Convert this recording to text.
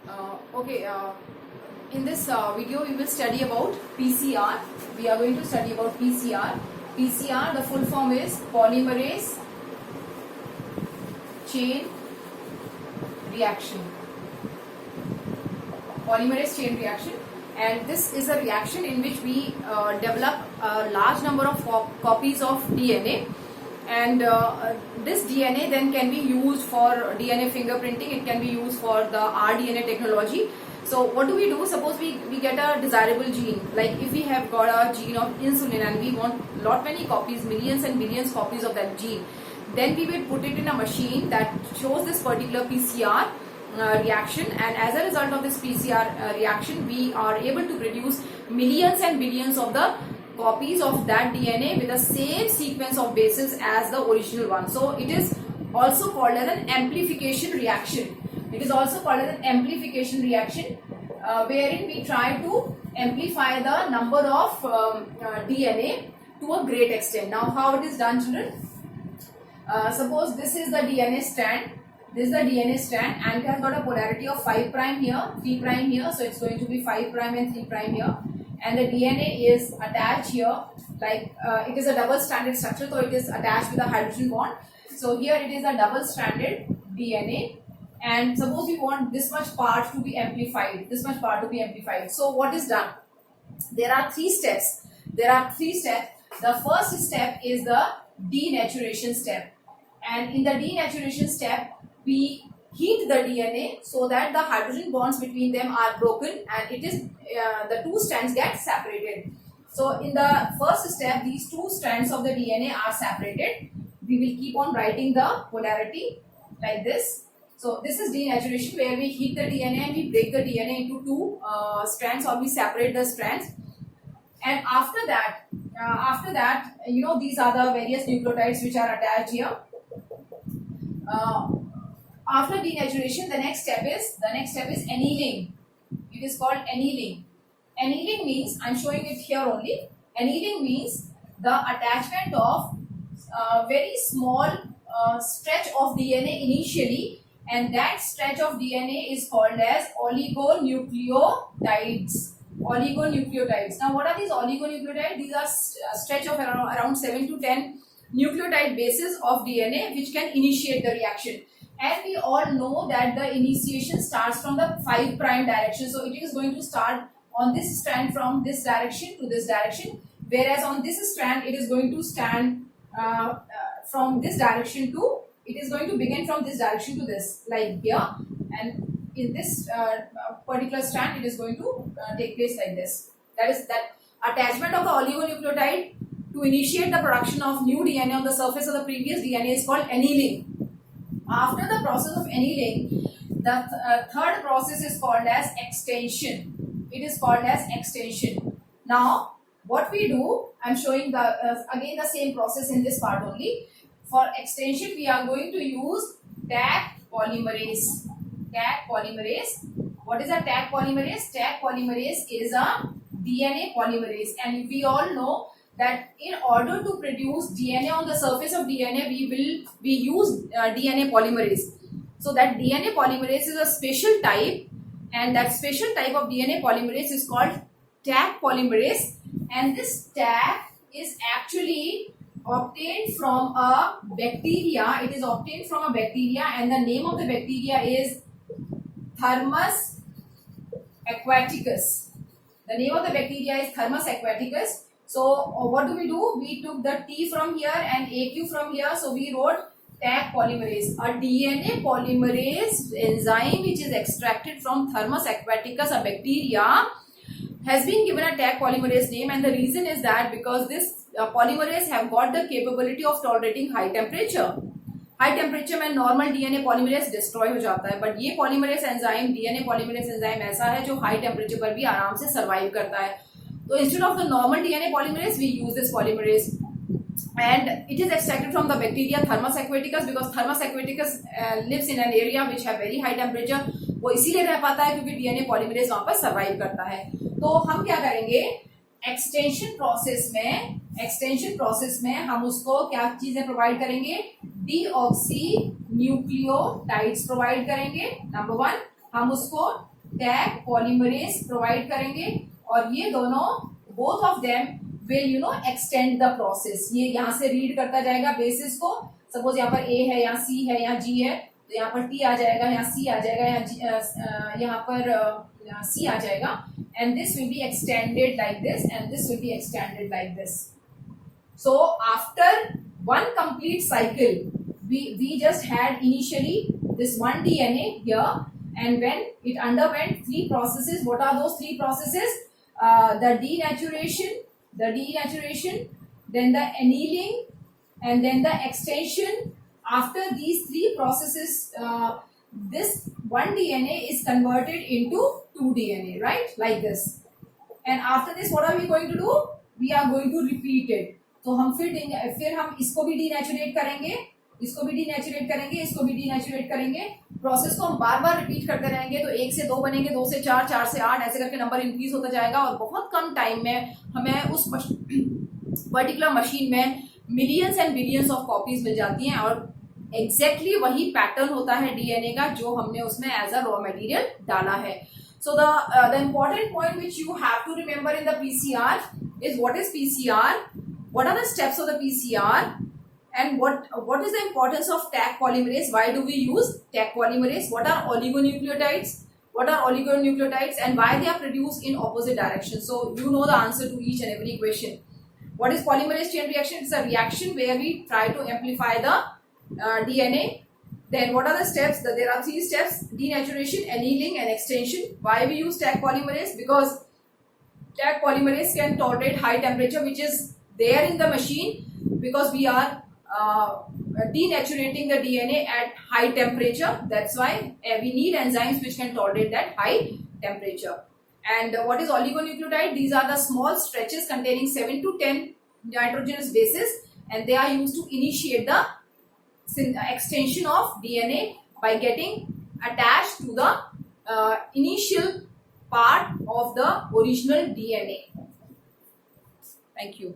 Okay, in this video we will study about PCR. We are going to study about PCR. PCR, the full form is polymerase chain reaction. Polymerase chain reaction, and this is a reaction in which we develop a large number of copies of DNA, and this DNA then can be used for DNA fingerprinting. It can be used for the rDNA technology. So what do we do? Suppose we get a desirable gene, like if we have got a gene of insulin and we want lot many copies, millions and millions copies of that gene, then we will put it in a machine that shows this particular PCR reaction, and as a result of this PCR reaction we are able to produce millions and billions of the copies of that DNA with the same sequence of bases as the original one. So it is also called as an amplification reaction. It is also called as an amplification reaction, wherein we try to amplify the number of DNA to a great extent. Now how it is done, children? Suppose this is the DNA strand. This is the DNA strand, and it has got a polarity of 5' here, 3' here. So it's going to be 5' and 3' here. And the DNA is attached here, like it is a double-stranded structure, so it is attached with a hydrogen bond. So here it is a double-stranded DNA, and suppose we want this much part to be amplified, this much part to be amplified. So what is done? There are three steps. The first step is the denaturation step, and in the denaturation step we heat the DNA so that the hydrogen bonds between them are broken, and it is the two strands get separated. So in the first step, these two strands of the DNA are separated. We will keep on writing the polarity like this. So this is denaturation, where we heat the DNA and we break the DNA into two strands, or we separate the strands. And after that, you know, these are the various nucleotides which are attached here. After denaturation, the next step is annealing. It is called annealing. Annealing means, I am showing it here only. Annealing means the attachment of very small stretch of DNA initially, and that stretch of DNA is called as oligonucleotides. Oligonucleotides. Now, what are these oligonucleotides? These are stretch of around 7 to 10 nucleotide bases of DNA which can initiate the reaction. And we all know that the initiation starts from the 5' direction. So it is going to start on this strand from this direction to this direction, whereas on this strand it is going to stand from this direction to, it is going to begin from this direction to this, like here, and in this particular strand it is going to take place like this. That is, that attachment of the oligonucleotide to initiate the production of new DNA on the surface of the previous DNA is called annealing. After the process of annealing, the third process is called as extension. It is called as extension. Now, what we do, I am showing the again the same process in this part only. For extension, we are going to use Taq polymerase. Taq polymerase. What is a Taq polymerase? Taq polymerase is a DNA polymerase, and we all know that in order to produce DNA on the surface of DNA, we use DNA polymerase. So that DNA polymerase is a special type, and that special type of DNA polymerase is called Taq polymerase, and this Taq is actually obtained from a bacteria. It is obtained from a bacteria, and the name of the bacteria is Thermus aquaticus. The name of the bacteria is Thermus aquaticus. So what do? We took the T from here and AQ from here. So we wrote Taq polymerase, a DNA polymerase enzyme which is extracted from Thermus aquaticus, a bacteria, has been given a Taq polymerase name, and the reason is that because this polymerase have got the capability of tolerating high temperature. High temperature में normal DNA polymerase destroy हो जाता है, but ये polymerase enzyme, DNA polymerase enzyme ऐसा है जो high temperature पर भी आराम से सर्वाइव करता है. तो instead of the normal DNA polymerase we use this polymerase, and it is extracted from the bacteria Thermus aquaticus, because Thermus aquaticus lives in an area which have very high temperature. वो इसीलिए रह पाता है क्योंकि DNA polymerase वहां पर survive करता है. तो हम क्या करेंगे, एक्सटेंशन प्रोसेस में हम उसको क्या चीजें प्रोवाइड करेंगे, डीऑक्सी न्यूक्लियोटाइड्स प्रोवाइड करेंगे. नंबर 1, हम उसको टैग पॉलीमरेज प्रोवाइड करेंगे और ये दोनों both of them will extend the process. ये यहाँ से रीड करता जाएगा बेसिस को, सपोज यहाँ पर ए है, यहाँ सी है, यहाँ जी है, तो यहाँ पर टी आ जाएगा, यहाँ सी आ जाएगा, यहाँ पर सी आ जाएगा, and this will be extended like this and this will be extended like this. So after one complete cycle, we just had initially this one DNA here, and when it underwent three processes. What are those three processes? The denaturation, then the annealing, and then the extension. After these three processes, this one DNA is converted into 2 DNA, right? Like this. And after this, what are we going to do? We are going to repeat it. तो हम फिर हम इसको भी डीनेचुरेट करेंगे, इसको भी डीनेचुरेट करेंगे, इसको भी डीनेचुरेट करेंगे। प्रोसेस को हम बार बार रिपीट करते रहेंगे, तो 1 से 2 बनेंगे, 2 से 4, 4 से 8, ऐसे करके नंबर इंक्रीज होता जाएगा और बहुत कम टाइम में हमें उस पर्टिकुलर मशीन में millions and billions of copies मिल जाती हैं और एग्जैक्टली वही पैटर्न होता है डीएनए का जो हमने उसमें एज अ रॉ मटेरियल डाला है। So the important point which you have to remember in the PCR is what is PCR, what are the steps of the PCR, and what is the importance of Taq polymerase, why do we use Taq polymerase, what are oligonucleotides, and why they are produced in opposite directions. So you know the answer to each and every question. What is polymerase chain reaction? It's a reaction where we try to amplify the DNA. Then what are the steps? There are 3 steps: denaturation, annealing, and extension. Why we use Taq polymerase? Because Taq polymerase can tolerate high temperature, which is there in the machine, because we are denaturating the DNA at high temperature. That's why we need enzymes which can tolerate that high temperature. And what is oligonucleotide? These are the small stretches containing 7 to 10 nitrogenous bases, and they are used to initiate the extension of DNA by getting attached to the initial part of the original DNA. Thank you.